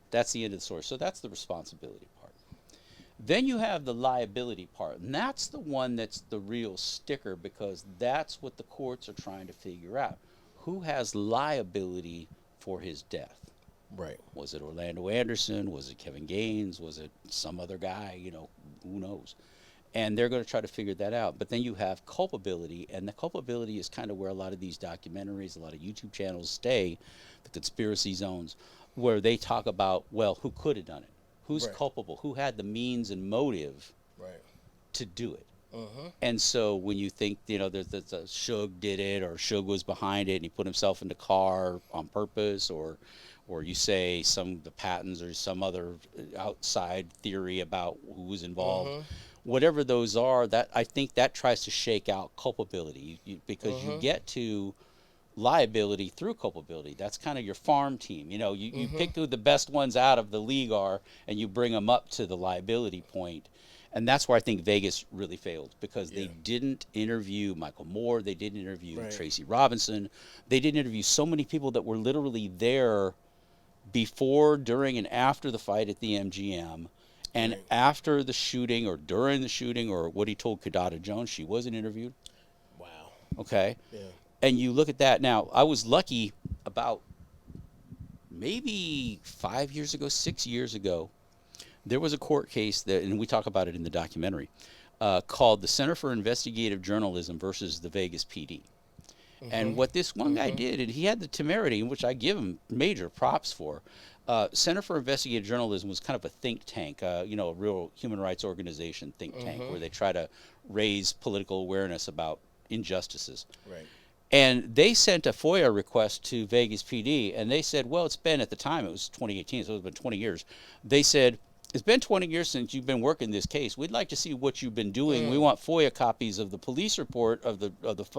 That's the end of the story. So that's the responsibility part. Then you have the liability part. And that's the one that's the real sticker, because that's what the courts are trying to figure out. Who has liability for his death? Right. Was it Orlando Anderson? Was it Kevin Gaines? Was it some other guy? Who knows? And they're going to try to figure that out. But then you have culpability, and the culpability is kind of where a lot of these documentaries, a lot of YouTube channels stay, the conspiracy zones, where they talk about, well, who could have done it? Who's culpable? Who had the means and motive Right. to do it. Uh-huh. And so when you think, there's Suge did it, or Suge was behind it and he put himself in the car on purpose, or you say some of the patents or some other outside theory about who was involved, Uh-huh. whatever those are, that I think that tries to shake out culpability, because you Uh-huh. get to liability through culpability. That's kind of your farm team. You Uh-huh. pick who the best ones out of the league are, and you bring them up to the liability point. And that's where I think Vegas really failed, because Yeah. they didn't interview Michael Moore. They didn't interview Right. Tracy Robinson. They didn't interview so many people that were literally there before, during, and after the fight at the MGM, and Right. after the shooting or during the shooting, or what he told Kadada Jones. She wasn't interviewed. Wow. Okay. Yeah. And you look at that. Now, I was lucky about maybe 5 years ago, 6 years ago, there was a court case that, and we talk about it in the documentary, called the Center for Investigative Journalism versus the Vegas PD. And Uh-huh. what this one guy Uh-huh. did, and he had the temerity, in which I give him major props for. Center for Investigative Journalism was kind of a think tank, a real human rights organization think tank, Uh-huh. where they try to raise political awareness about injustices. Right. And they sent a FOIA request to Vegas PD, and they said, well, it's been, at the time, it was 2018, so it's been 20 years. They said, it's been 20 years since you've been working this case. We'd like to see what you've been doing. We want FOIA copies of the police report, of the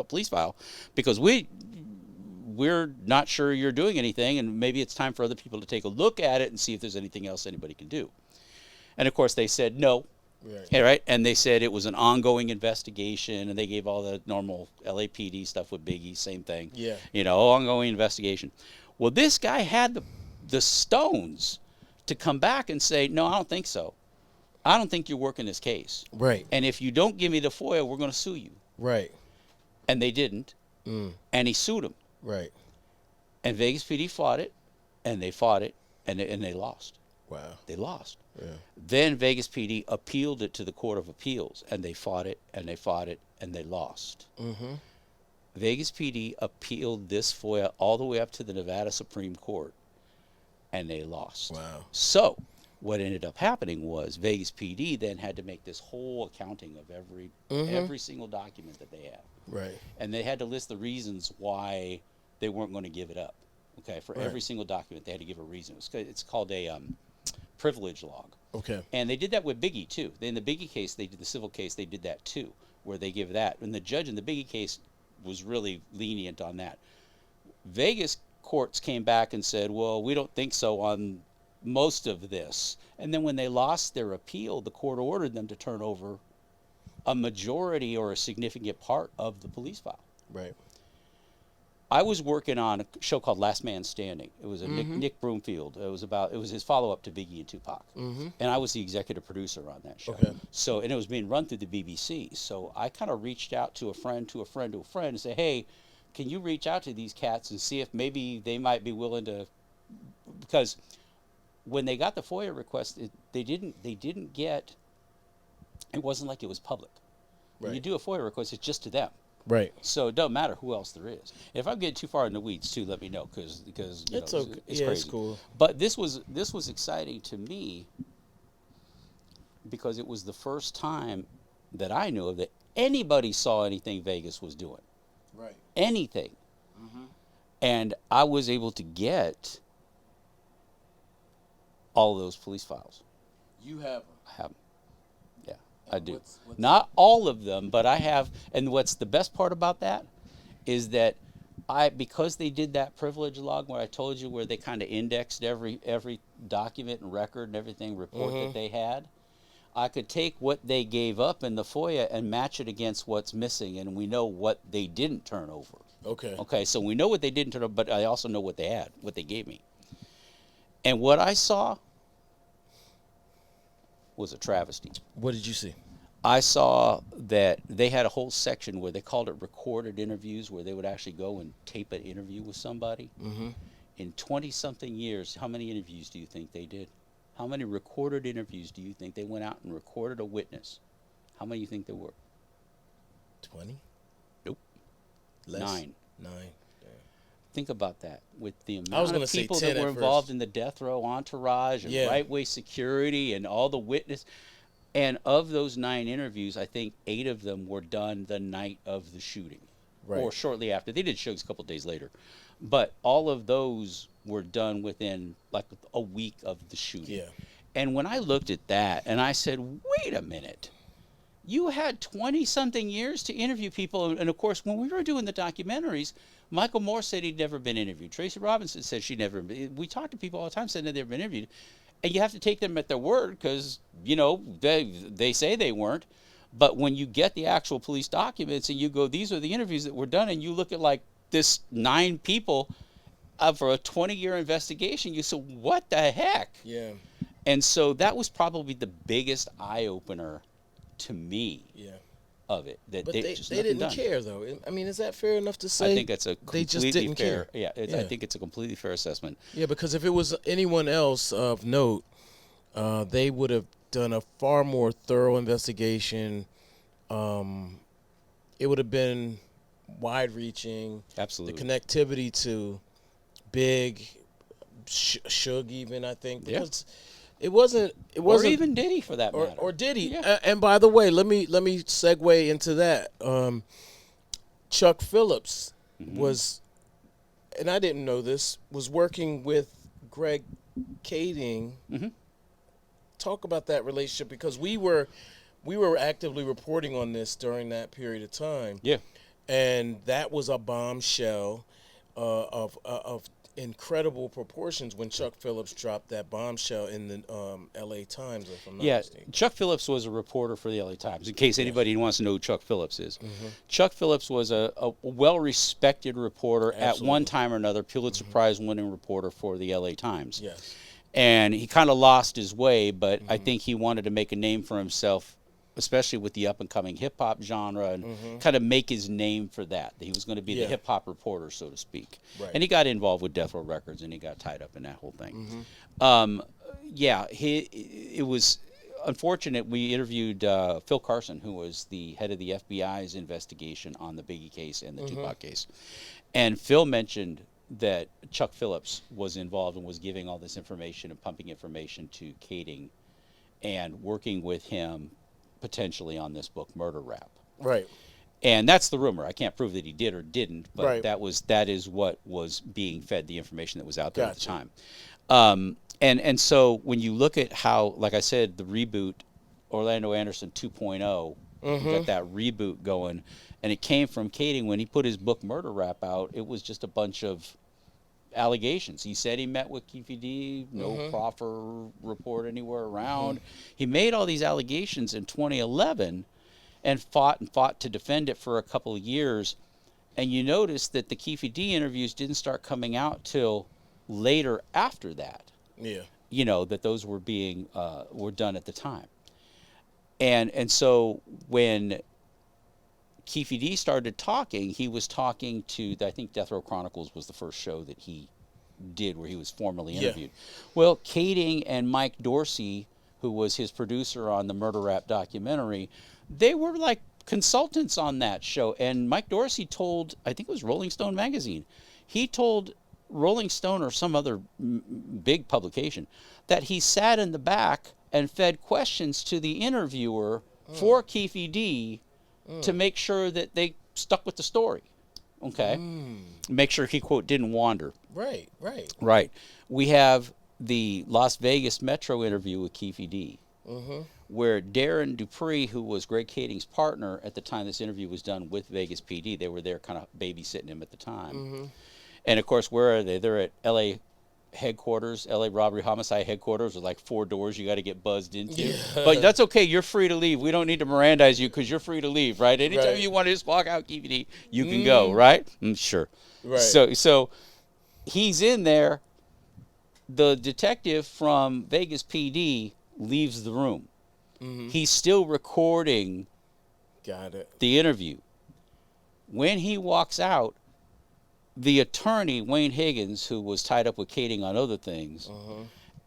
police file, because we're not sure you're doing anything, and maybe it's time for other people to take a look at it and see if there's anything else anybody can do. And of course, they said no. Right. Yeah, right. And they said it was an ongoing investigation, and they gave all the normal LAPD stuff with Biggie, same thing. Yeah. Ongoing investigation. Well, this guy had the stones to come back and say, no, I don't think so. I don't think you're working this case. Right. And if you don't give me the FOIA, we're going to sue you. Right. And they didn't. And he sued him. Right. And Vegas PD fought it, and they fought it, and they lost. Wow. They lost. Yeah. Then Vegas PD appealed it to the Court of Appeals, and they fought it, and they fought it, and they lost. Mm-hmm. Vegas PD appealed this FOIA all the way up to the Nevada Supreme Court, and they lost. Wow. So what ended up happening was Vegas PD then had to make this whole accounting of every single document that they had. Right. And they had to list the reasons why they weren't going to give it up. Okay, for Right. every single document, they had to give a reason. It's called a privilege log. Okay. And they did that with Biggie, too. In the Biggie case, they did the civil case, they did that, too, where they give that. And the judge in the Biggie case was really lenient on that. Vegas courts came back and said, well, we don't think so on most of this. And then when they lost their appeal, the court ordered them to turn over a majority or a significant part of the police file. Right. I was working on a show called Last Man Standing. It was a Nick Broomfield. It was his follow-up to Biggie and Tupac. And I was the executive producer on that show. Okay. So, and it was being run through the BBC. So I kind of reached out to a friend and say, hey, can you reach out to these cats and see if maybe they might be willing to, because when they got the FOIA request, they didn't get, it wasn't like it was public. When you Right. do a FOIA request, it's just to them. Right. So it doesn't matter who else there is. If I'm getting too far in the weeds too, let me know, because It's know, okay. it's Yeah, crazy. it's cool. But this was exciting to me because it was the first time that I knew of that anybody saw anything Vegas was doing. Right. Anything. And I was able to get all those police files. You have I have them. Yeah, I do. what's- Not all of them, but I have. And what's the best part about that is that because they did that privilege log where I told you, where they kind of indexed every document and record and everything report that they had, I could take what they gave up in the FOIA and match it against what's missing, and we know what they didn't turn over. Okay. Okay, so we know what they didn't turn over, but I also know what they had, what they gave me. And what I saw was a travesty. What did you see? I saw that they had a whole section where they called it recorded interviews, where they would actually go and tape an interview with somebody. In 20-something years, how many interviews do you think they did? How many recorded interviews do you think they went out and recorded a witness? How many do you think there were? 20? Nope. Less? 9. 9. Think about that. With the was amount gonna of say people 10 that were at involved first. in the death row entourage and Yeah. right-way security and all the witness, And of those 9 interviews, I think 8 of them were done the night of the shooting, Right. or shortly after. They did shows a couple days later, but all of those were done within like a week of the shooting. Yeah. And when I looked at that, and I said, "Wait a minute." You had 20 something years to interview people. And of course, when we were doing the documentaries, Michael Moore said he'd never been interviewed. Tracy Robinson said she'd never been. We talked to people all the time saying that they've been interviewed. And you have to take them at their word because, they say they weren't. But when you get the actual police documents and you go, these are the interviews that were done, and you look at like this 9 people for a 20-year investigation, you say, what the heck? Yeah. And so that was probably the biggest eye-opener to me of it. That But just they nothing didn't done. care, though. I mean, is that fair enough to say? I think that's a they just completely didn't fair. care. Yeah, I think it's a completely fair assessment. Yeah, because if it was anyone else of note, they would have done a far more thorough investigation. It would have been wide-reaching. Absolutely. The connectivity to Big, Suge, even I think, because it wasn't. Or even Diddy, for that matter. Or Diddy. Yeah. And by the way, let me segue into that. Chuck Phillips was, and I didn't know this, was working with Greg Kading. Talk about that relationship, because we were actively reporting on this during that period of time. Yeah. And that was a bombshell of incredible proportions when Chuck Phillips dropped that bombshell in the L.A. Times, if I'm not mistaken. Chuck Phillips was a reporter for the L.A. Times, in case anybody wants to know who Chuck Phillips is. Chuck Phillips was a well-respected reporter. Absolutely. At one time or another, Pulitzer Prize-winning reporter for the L.A. Times. Yes. And he kind of lost his way, but I think he wanted to make a name for himself, especially with the up-and-coming hip-hop genre, and kind of make his name for that. He was going to be the hip-hop reporter, so to speak. Right. And he got involved with Death Row Records, and he got tied up in that whole thing. It was unfortunate. We interviewed Phil Carson, who was the head of the FBI's investigation on the Biggie case and the Tupac case. And Phil mentioned that Chuck Phillips was involved and was giving all this information and pumping information to Kading and working with him potentially on this book, Murder Rap. Right. And that's the rumor. I can't prove that he did or didn't, but Right. that is what was being fed, the information that was out there at the Gotcha. time. And so when you look at how, like I said, the reboot, Orlando Anderson 2.0, got that reboot going, and it came from Kading. When he put his book Murder Rap out, it was just a bunch of allegations. He said he met with Keffe D, no proffer report anywhere around. He made all these allegations in 2011 and fought to defend it for a couple of years. And you notice that the Keffe D interviews didn't start coming out till later after that. Yeah. That those were being were done at the time. And so when Keffe D started talking, he was talking to, I think Death Row Chronicles was the first show that he did where he was formally interviewed. Well, Kading and Mike Dorsey, who was his producer on the Murder Rap documentary, they were like consultants on that show. And Mike Dorsey told, I think it was Rolling Stone magazine, he told Rolling Stone or some other big publication that he sat in the back and fed questions to the interviewer for Keffe D to make sure that they stuck with the story. Okay? Make sure he, quote, didn't wander. Right. Right. We have the Las Vegas Metro interview with Keffe D, where Darren Dupree, who was Greg Kading's partner at the time this interview was done with Vegas PD, they were there kind of babysitting him at the time. And, of course, where are they? They're at L.A. headquarters, L.A. robbery homicide headquarters, with like 4 doors you got to get buzzed into. But that's okay. You're free to leave. We don't need to Mirandize you because you're free to leave, right? Anytime you want to just walk out, Keffe D, you can go, right? Sure. Right. So he's in there. The detective from Vegas PD leaves the room. He's still recording Got it. the interview. When he walks out, the attorney, Wayne Higgins, who was tied up with Kading on other things,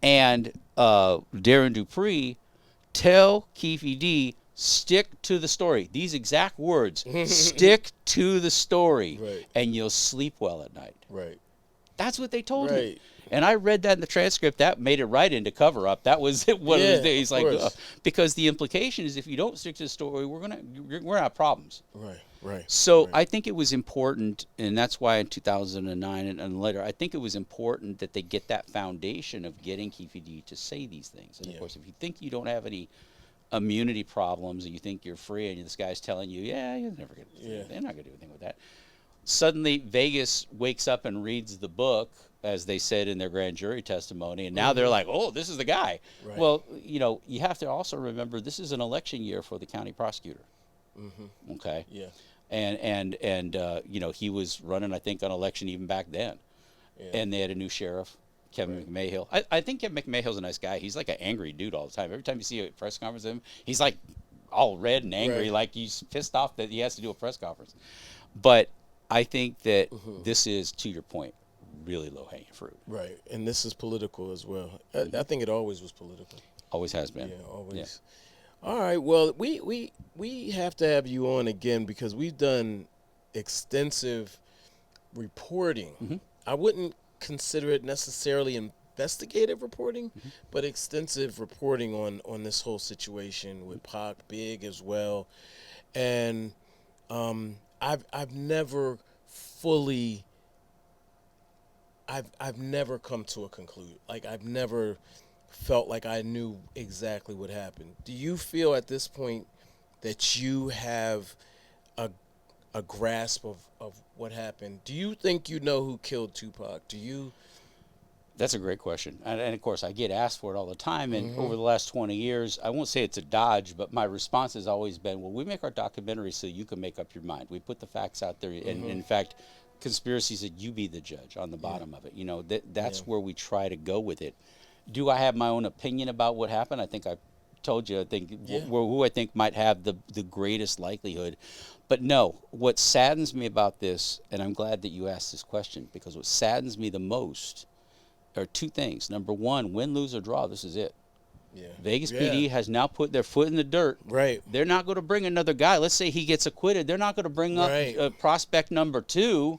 and Darren Dupree tell Keffe D, stick to the story. These exact words, stick to the story, Right. and you'll sleep well at night. Right. That's what they told me. Right. And I read that in the transcript. That made it right into cover up. That was it. What it was. Yeah, He's of like, course. because the implication is if you don't stick to the story, we're gonna have problems. Right. Right. So Right. I think it was important, and that's why in 2009 and later, I think it was important that they get that foundation of getting Keffe D to say these things. And of Yeah. course, if you think you don't have any immunity problems and you think you're free, and this guy's telling you, yeah, you're never gonna, Yeah. they're not gonna do anything with that. Suddenly, Vegas wakes up and reads the book, as they said in their grand jury testimony, and now they're like, oh, this is the guy. Right. Well, you have to also remember this is an election year for the county prosecutor. Okay. Yeah. And he was running, I think, on election even back then. Yeah. And they had a new sheriff, Kevin McMahill. I think Kevin McMahill's a nice guy. He's like an angry dude all the time. Every time you see a press conference with him, he's like all red and angry, Right. like he's pissed off that he has to do a press conference. But I think that this is, to your point, really low hanging fruit. Right. And this is political as well. I think it always was political. Always has been. Yeah, always. All right. Well, we have to have you on again because we've done extensive reporting. I wouldn't consider it necessarily investigative reporting, but extensive reporting on this whole situation with Pac, Big as well, and I've never fully. I've never come to a conclusion. Like I've never felt like I knew exactly what happened. Do you feel at this point that you have a grasp of what happened? Do you think you know who killed Tupac? Do you? That's a great question. And of course, I get asked for it all the time. And over the last 20 years, I won't say it's a dodge, but my response has always been, well, we make our documentary so you can make up your mind. We put the facts out there. And in fact, conspiracy said you be the judge on the bottom of it. That's where we try to go with it. Do I have my own opinion about what happened? I think I told you, I think who I think might have the greatest likelihood. But no, what saddens me about this, and I'm glad that you asked this question, because what saddens me the most are two things. Number one, win, lose, or draw, this is it. Yeah. Vegas PD has now put their foot in the dirt. Right. They're not going to bring another guy. Let's say he gets acquitted. They're not going to bring up prospect number 2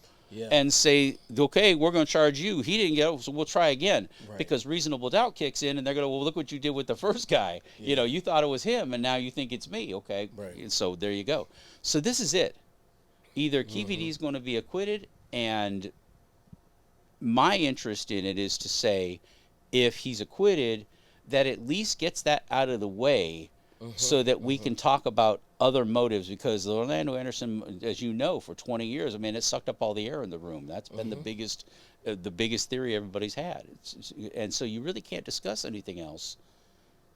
and say, okay, we're going to charge you. He didn't get it, so we'll try again. Right. Because reasonable doubt kicks in, and they're going to, well, look what you did with the first guy. You thought it was him, and now you think it's me. Okay. Right. And so there you go. So this is it. Either Keffe D is going to be acquitted, and my interest in it is to say, if he's acquitted, that at least gets that out of the way so that we can talk about other motives, because Orlando Anderson, as you know, for 20 years, I mean, it sucked up all the air in the room. That's been the biggest theory everybody's had. And so you really can't discuss anything else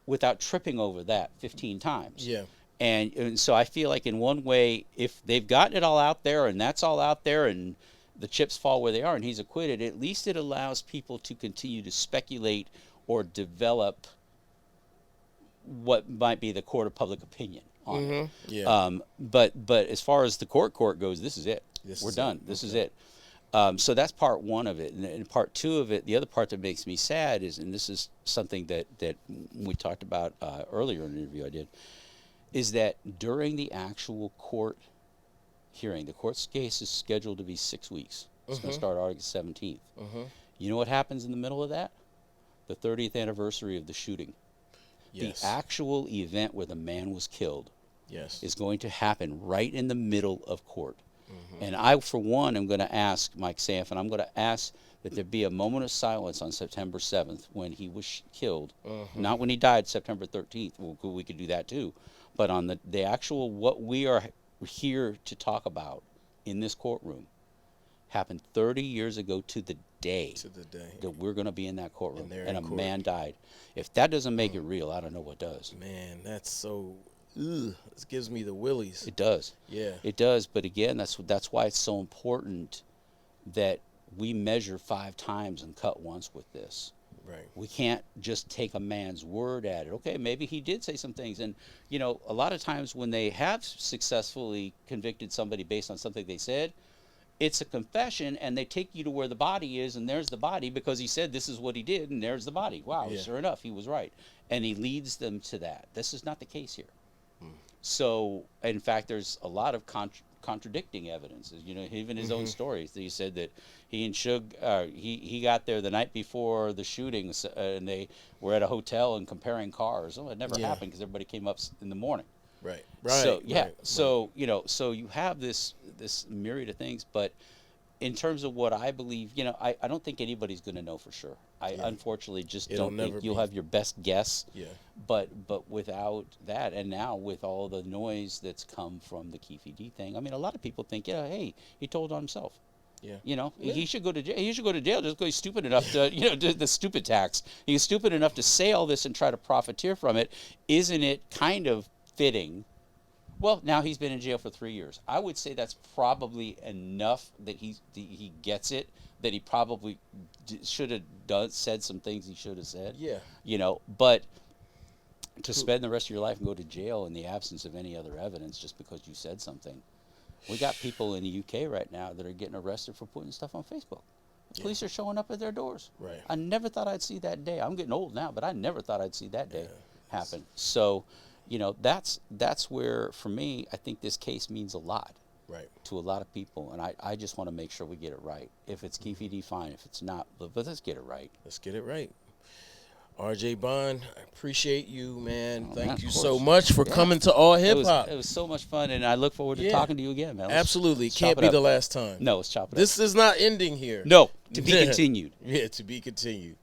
without tripping over that 15 times. Yeah. And so I feel like in one way, if they've gotten it all out there and that's all out there and the chips fall where they are and he's acquitted, at least it allows people to continue to speculate or develop what might be the court of public opinion on it. Yeah. But as far as the court goes, this is it. We're done. This is it. So that's part one of it. And part two of it, the other part that makes me sad is, and this is something that we talked about earlier in an interview I did, is that during the actual court hearing, the court's case is scheduled to be 6 weeks. It's going to start August 17th. You know what happens in the middle of that? The 30th anniversary of the shooting. Yes. The actual event where the man was killed Yes. is going to happen right in the middle of court. And I, for one, am going to ask Mike Sanford, I'm going to ask that there be a moment of silence on September 7th when he was killed. Not when he died September 13th. Well, we could do that too. But on the actual, what we are here to talk about in this courtroom happened 30 years ago to the day that we're going to be in that courtroom. And a man died. If that doesn't make it real, I don't know what does. Man, that's so... Ugh, it gives me the willies. It does. Yeah. It does. But again, that's why it's so important that we measure 5 times and cut once with this. Right. We can't just take a man's word at it. Okay, maybe he did say some things. And, a lot of times when they have successfully convicted somebody based on something they said, it's a confession, and they take you to where the body is, and there's the body because he said this is what he did, and there's the body. Wow, sure enough, he was right. And he leads them to that. This is not the case here. So, in fact, there's a lot of contradicting evidence. You know, even his own stories. He said that he and Suge, he got there the night before the shootings, and they were at a hotel and comparing cars. Oh, it never happened because everybody came up in the morning. Right. So yeah. Right, So you know, so you have this myriad of things, but in terms of what I believe, you know, I don't think anybody's going to know for sure. I unfortunately just It'll don't think never you'll be. have your best guess. Yeah. But without that, and now with all the noise that's come from the Keffe D thing, I mean, a lot of people think, yeah, hey, he told on himself. Yeah. You know, he should go to jail. He should go to jail just because he's stupid enough to, you know, do the stupid tax. He's stupid enough to say all this and try to profiteer from it. Isn't it kind of fitting? Well, now he's been in jail for 3 years. I would say that's probably enough that he gets it. That he probably should have said some things he should have said. Yeah. You know, but to spend the rest of your life and go to jail in the absence of any other evidence just because you said something. We got people in the UK right now that are getting arrested for putting stuff on Facebook. The police are showing up at their doors. Right. I never thought I'd see that day. I'm getting old now, but I never thought I'd see that day happen. So, you know, that's where, for me, I think this case means a lot. Right. To a lot of people, and I just want to make sure we get it right. If it's Keffe D, fine. If it's not, but let's get it right. Let's get it right. RJ Bond, I appreciate you, man. Oh, Thank man, you of so course. much for coming to All Hip Hop. It was so much fun, and I look forward to talking to you again, man. Absolutely. Let's Can't chop be it the up. last time. No, let's chop it up. This is not ending here. No, to be continued. Yeah, to be continued.